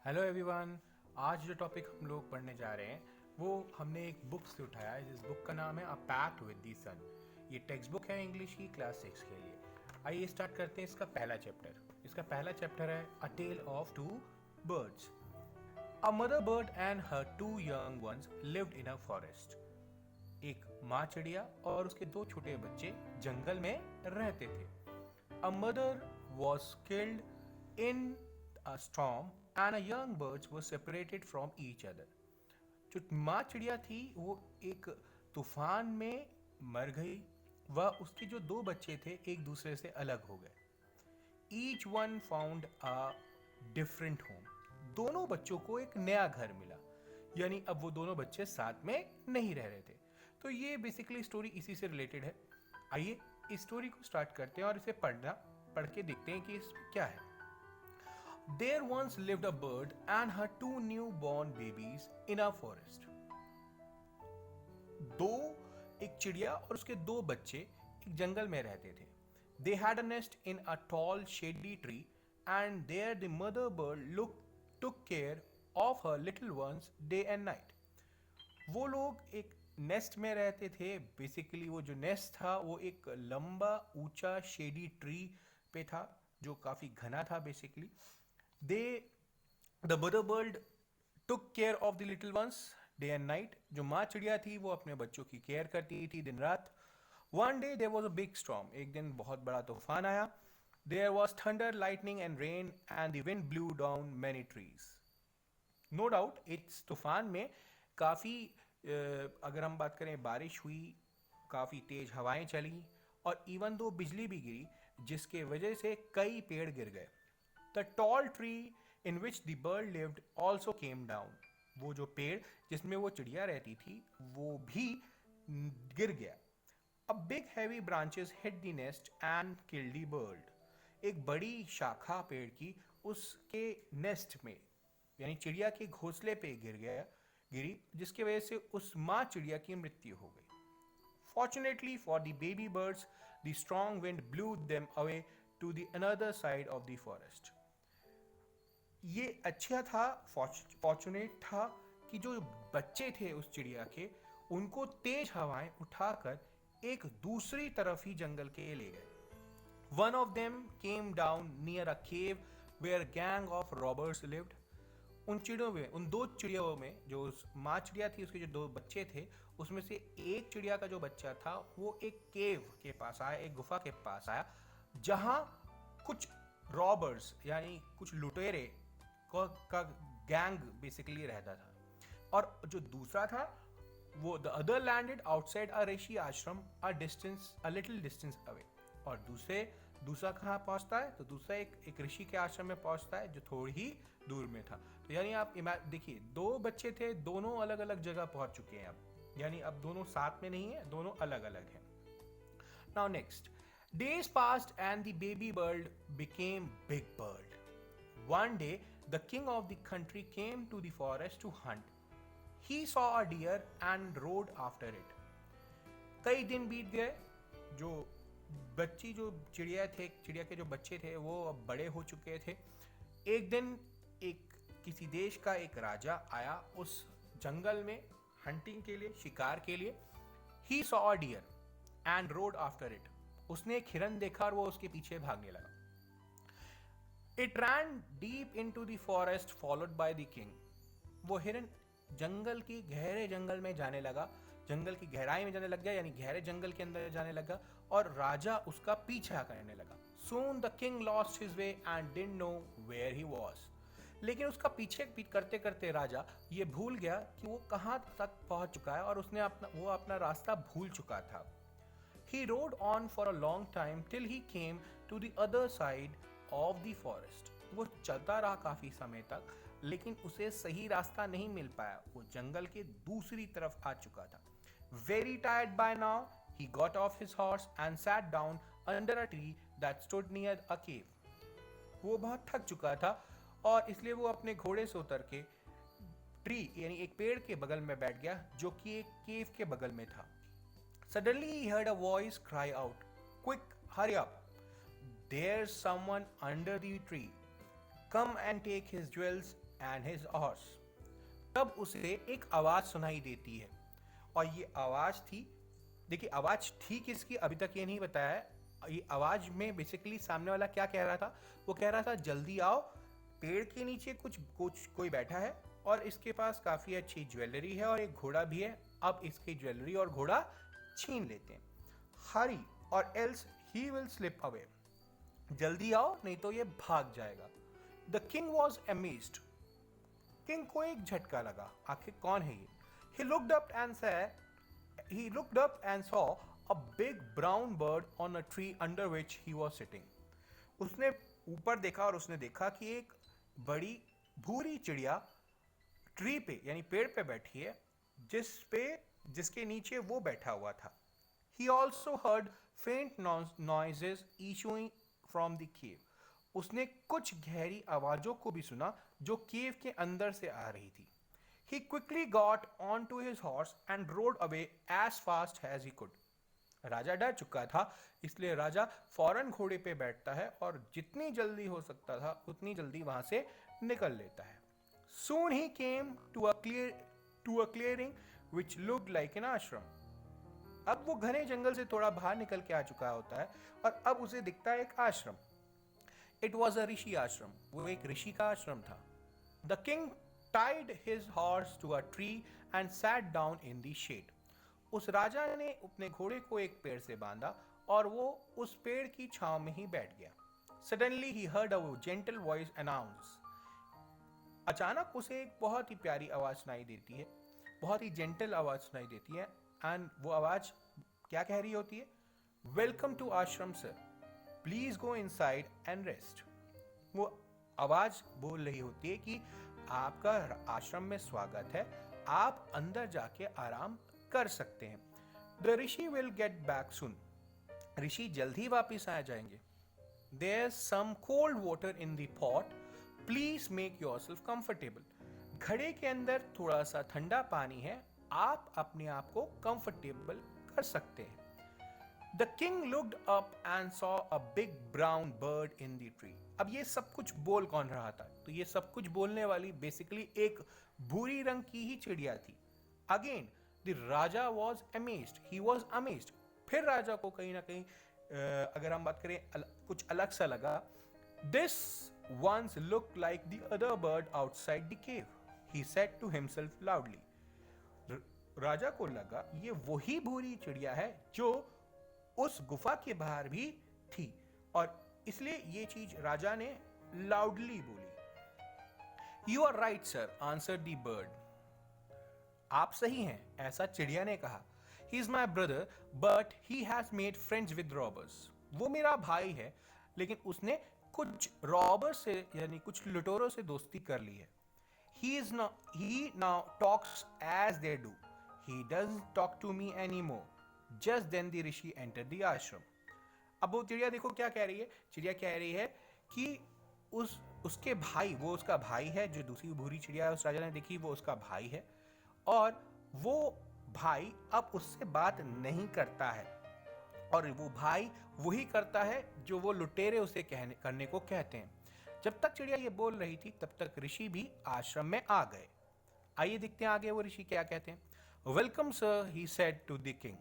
Hello everyone. आज जो topic हम लोग पढ़ने जा रहे हैं वो हमने एक बुक से उठाया है जिस बुक का नाम है अ पैक्ट विद द सन। ये टेक्स्ट बुक है इंग्लिश की क्लास 6 के लिए। आइए स्टार्ट करते हैं इसका पहला चैप्टर। इसका पहला चैप्टर है a tale of two birds. A mother bird and her two young ones lived in a forest. एक माँ चिड़िया और उसके दो छोटे बच्चे जंगल में रहते थे। A mother was killed in a storm and a young birds were separated from each other. जो माँ चिड़िया थी वो एक तूफान में मर गई। वह उसके जो दो बच्चे थे एक दूसरे से अलग हो गए। Each one found a different home. दोनों बच्चों को एक नया घर मिला, यानी अब वो दोनों बच्चे साथ में नहीं रह रहे थे। तो ये बेसिकली स्टोरी इसी से रिलेटेड है। आइए इस स्टोरी को स्टार्ट करते हैं और इसे पढ़ के देखते हैं कि इसमें क्या है। There once lived a bird and her two newborn babies in a forest. दो एक चिड़िया और उसके दो बच्चे एक जंगल में रहते थे। They had a nest in a tall shady tree and there the mother bird took care of her little ones day and night. वो लोग एक नेस्ट में रहते थे। बेसिकली वो जो नेस्ट था वो एक लंबा ऊंचा शेडी ट्री पे था जो काफ़ी घना था। Basically they the mother bird took care of the little ones day and night. जो माँ चिड़िया थी वो अपने बच्चों की केयर करती थी दिन रात। One day there was a big storm. एक दिन बहुत बड़ा तूफान आया। There was thunder lightning and rain and the wind blew down many trees. No doubt इस तूफान में काफ़ी अगर हम बात करें बारिश हुई, काफ़ी तेज़ हवाएं चली और इवन दो बिजली भी गिरी जिसके वजह से कई पेड़ गिर गए। The tall tree in which the bird lived also came down. वो जो पेड़ जिसमें वो चिड़िया रहती थी वो भी गिर गया। A big heavy branches hit the nest and killed the bird. एक बड़ी शाखा पेड़ की उसके नेस्ट में यानी चिड़िया के घोंसले पे गिरी जिसकी वजह से उस माँ चिड़िया की मृत्यु हो गई। Fortunately for the baby birds, the strong wind blew them away to the another side of the forest. ये अच्छा था, फॉर्चुनेट था कि जो बच्चे थे उस चिड़िया के उनको तेज हवाएं उठाकर एक दूसरी तरफ ही जंगल के ले गए। One of them came down near a cave where a gang of robbers lived. उन चिड़ियों में उन दो चिड़ियों में जो उस माँ चिड़िया थी उसके जो दो बच्चे थे उसमें से एक चिड़िया का जो बच्चा था वो एक केव के पास आया, एक गुफा के पास आया जहां कुछ रॉबर्स यानी कुछ लुटेरे का गैंग बेसिकली रहता था। और जो दूसरा था वो the other landed outside a rishi ashram a little distance away. और दूसरा कहाँ पहुंचता है तो दूसरा एक ऋषि के आश्रम में पहुंचता है जो थोड़ी ही दूर में था। तो यानी आप देखिए दो बच्चे थे, दोनों अलग अलग जगह पहुंच चुके हैं अब, यानी अब दोनों साथ में नहीं है, दोनों अलग अलग हैं। Now next, days passed and the baby bird became big bird. One day the king of the country came to the forest to hunt. He saw a deer and rode after it. कई दिन बीत गए। जो जो चिड़िया के जो बच्चे थे वो अब बड़े हो चुके थे। एक दिन एक किसी देश का एक राजा आया उस जंगल में हंटिंग के लिए, शिकार के लिए। He saw a deer and rode after it. उसने एक हिरन देखा और वो उसके पीछे भागने लगा। It ran deep into the forest followed by the king. वो हिरन जंगल की गहरे जंगल में जाने लगा, जंगल की गहराई में जाने लग गया, यानी गहरे जंगल के अंदर जाने लगा और राजा उसका पीछा करने लगा। Soon the king lost his way and didn't know where he was. लेकिन उसका पीछे करते करते राजा ये भूल गया कि वो कहाँ तक पहुंच चुका है और वो अपना रास्ता भूल चुका था। He rode on for a long time till he came to the other side of the forest. वो चलता रहा काफी समय तक लेकिन उसे सही रास्ता नहीं मिल पाया। वो जंगल के दूसरी तरफ आ चुका था। Very tired by now, he got off his horse and sat down under a tree that stood near a cave. वो बहुत थक चुका था और इसलिए वो अपने घोड़े से उतर के ट्री यानी एक पेड़ के बगल में बैठ गया जो कि एक केव के बगल में था। Suddenly he heard a voice cry out, "Quick, hurry up! There's someone under the tree. Come and take his jewels and his horse. तब उसे एक आवाज सुनाई देती है और ये आवाज थी, देखिए आवाज थी किसकी अभी तक ये नहीं बताया है। ये आवाज में बेसिकली सामने वाला क्या कह रहा था, वो कह रहा था जल्दी आओ, पेड़ के नीचे कुछ कुछ कोई बैठा है और इसके पास काफी अच्छी ज्वेलरी है और एक घोड़ा भी है, अब इसकी ज्वेलरी और घोड़ा छीन लेते हैं। हरी और else he will slip away, जल्दी आओ नहीं तो ये भाग जाएगा। The king was amazed, king को एक झटका लगा, आखिर कौन है ये। He looked up and saw a big brown bird on a tree under which he was sitting. उसने ऊपर देखा और उसने देखा कि एक बड़ी भूरी चिड़िया ट्री पे यानी पेड़ पे बैठी है, जिसके नीचे वो बैठा हुआ था। He also heard faint noises issuing from the cave. उसने कुछ गहरी आवाजों को भी सुना जो केव के अंदर से आ रही थी। He quickly got onto his horse and rode away as fast as he could. राजा डर चुका था, इसलिए राजा फौरन घोड़े पे बैठता है और जितनी जल्दी हो सकता था उतनी जल्दी वहां से निकल लेता है। Soon he came to a clearing which looked like an ashram. अब वो घने जंगल से थोड़ा बाहर निकल के आ चुका होता है और अब उसे दिखता है एक आश्रम। It was a ऋषि आश्रम, वो एक ऋषि का आश्रम था। The king tied his horse to a tree and sat down in the shade. उस राजा ने अपने घोड़े को एक पेड़ से बांधा और वो उस पेड़ की छांव में ही बैठ गया। Suddenly he heard a gentle voice announce. अचानक उसे एक बहुत ही प्यारी आवाज सुनाई देती है, बहुत ही जेंटल आवाज सुनाई देती है एंड वो आवाज क्या कह रही होती है? वेलकम टू आश्रम sir, please go inside and rest. वो आवाज बोल रही होती है कि आपका आश्रम में स्वागत है, आप अंदर जाके आराम कर सकते हैं। The rishi will get back soon, ऋषि जल्द ही वापिस आ जाएंगे। There some cold water in the pot, please make yourself comfortable. घड़े के अंदर थोड़ा सा ठंडा पानी है, आप अपने आप को कंफर्टेबल कर सकते हैं। The king looked up and saw a big brown bird in the tree. अब ये सब कुछ बोल कौन रहा था? तो ये सब कुछ बोलने वाली बेसिकली एक भूरी रंग की ही चिड़िया थी। Again, the Raja was amazed. He was amazed. फिर राजा को कहीं ना कहीं अगर हम बात करें कुछ अलग सा लगा। This once looked like the other bird outside the cave, he said to himself loudly. राजा को लगा ये वही भूरी चिड़िया है जो उस गुफा के बाहर भी थी और इसलिए ये चीज राजा ने लाउडली बोली। You are right sir, answer the bird. आप सही हैं, ऐसा चिड़िया ने कहा। He is my brother but he has made friends with robbers. वो मेरा भाई है लेकिन उसने कुछ रॉबर्स से यानी कुछ लुटेरों से दोस्ती कर ली है। He now talks as they do. He doesn't talk to me anymore. Just then the rishi entered the ashram. अब वो चिड़िया देखो क्या कह रही है, चिड़िया कह रही है कि उसके भाई, वो उसका भाई है, जो दूसरी भूरी चिड़िया उस राजा ने देखी वो उसका भाई है और वो भाई अब उससे बात नहीं करता है और वो भाई वही करता है जो वो लुटेरे उसे करने को कहते हैं। जब तक चिड़िया ये बोल रही थी तब तक ऋषि भी आश्रम में आ गए। आइए देखते हैं आगे वो ऋषि क्या कहते हैं। Welcome sir, he said to the king.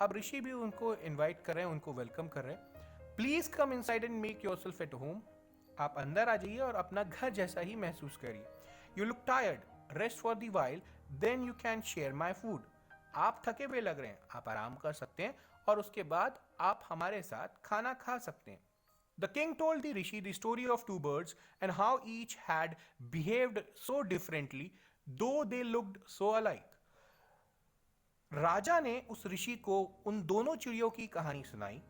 अब ऋषि भी उनको इनवाइट कर रहे हैं, उनको वेलकम कर रहे हैं। Please come inside and make yourself at home. आप अंदर आ जाइए और अपना घर जैसा ही महसूस करिए। You look tired, rest for the while, then you can share my food. आप थके हुए लग रहे हैं, आप आराम कर सकते हैं और उसके बाद आप हमारे साथ खाना खा सकते हैं। The king told the rishi the story of two birds and how each had behaved so differently, though they looked so alike. राजा ने उस ऋषि को उन दोनों चिड़ियों की कहानी सुनाई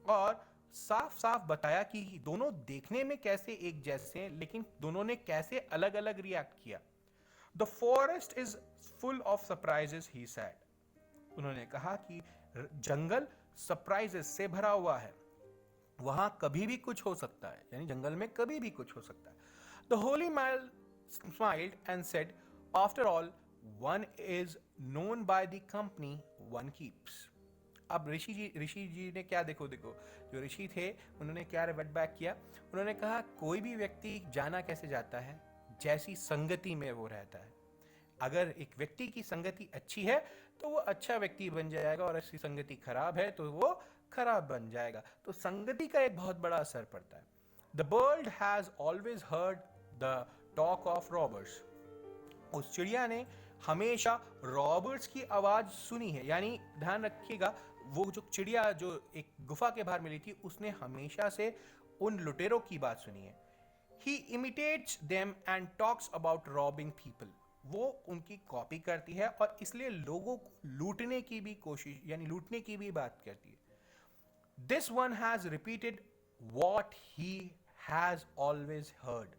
और साफ साफ बताया कि दोनों देखने में कैसे एक जैसे हैं लेकिन दोनों ने कैसे अलग अलग रिएक्ट किया। The forest is full of surprises, he said. उन्होंने कहा कि जंगल सरप्राइजेस से भरा हुआ है, वहां कभी भी कुछ हो सकता है, यानी जंगल में कभी भी कुछ हो सकता है। The holy man smiled and said, after all, one is known by the company one keeps. अब ऋषि जी ने क्या देखो जो ऋषि थे उन्होंने क्या रिवर्ट बैक किया। उन्होंने कहा कोई भी व्यक्ति जाना कैसे जाता है, जैसी संगति में वो रहता है। अगर एक व्यक्ति की संगति अच्छी है तो वो अच्छा व्यक्ति बन जाएगा, और ऐसी संगति खराब है तो वो खराब बन जाएगा। तो संगति का एक बहुत बड़ा असर पड़ता है। The bird has always heard the talk of robbers. उस चिड़िया ने हमेशा रॉबर्ट्स की आवाज सुनी है, यानी ध्यान रखिएगा, वो जो चिड़िया जो एक गुफा के बाहर मिली थी, उसने हमेशा से उन लुटेरों की बात सुनी है। He imitates them and talks about robbing people. वो उनकी कॉपी करती है और इसलिए लोगों को लूटने की भी कोशिश, यानी लूटने की भी बात करती है। This one has repeated what he has always heard.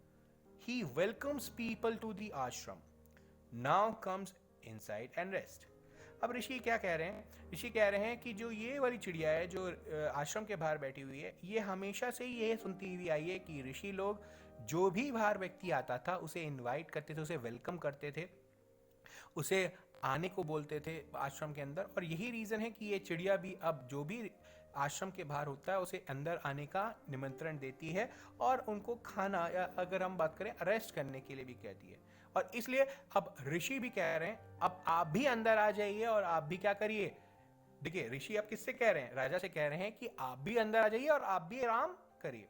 He welcomes people to the ashram. Now comes inside and rest. अब ऋषि क्या कह रहे हैं? ऋषि कह रहे हैं कि जो ये वाली चिड़िया है जो आश्रम के बाहर बैठी हुई है, ये हमेशा से ही ये सुनती हुई आई है कि ऋषि लोग जो भी बाहर व्यक्ति आता था उसे इनवाइट करते थे, उसे वेलकम करते थे, उसे आने को बोलते थे आश्रम के अंदर। और यही रीज़न है कि ये चिड़िया भी अब जो भी आश्रम के बाहर होता है उसे अंदर आने का निमंत्रण देती है, और उनको खाना, या अगर हम बात करें अरेस्ट करने के लिए भी कहती है। और इसलिए अब ऋषि भी कह रहे हैं अब आप भी अंदर आ जाइए और आप भी क्या करिए। देखिए ऋषि अब किससे कह रहे हैं? राजा से कह रहे हैं कि आप भी अंदर आ जाइए और आप भी आराम करिए।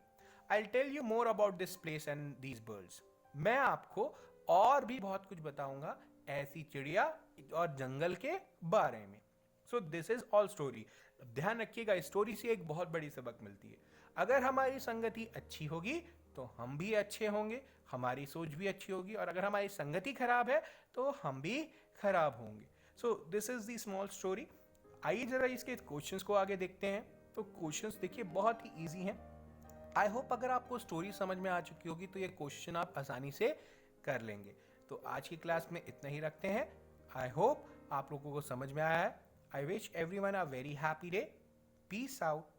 I tell you more about this place and these birds. मैं आपको और भी बहुत कुछ बताऊंगा ऐसी चिड़िया और जंगल के बारे में। So this is all story. ध्यान रखिएगा, स्टोरी से एक बहुत बड़ी सबक मिलती है। अगर हमारी संगति अच्छी होगी तो हम भी अच्छे होंगे, हमारी सोच भी अच्छी होगी, और अगर हमारी संगति खराब है तो हम भी खराब होंगे। So this is the small story. आइए जरा इसके क्वेश्चंस को आगे देखते हैं। तो क्वेश्चंस देखिए बहुत ही इजी हैं। आई होप अगर आपको स्टोरी समझ में आ चुकी होगी तो ये क्वेश्चन आप आसानी से कर लेंगे। तो आज की क्लास में इतना ही रखते हैं। आई होप आप लोगों को समझ में आया है। I wish everyone a very happy day. Peace out.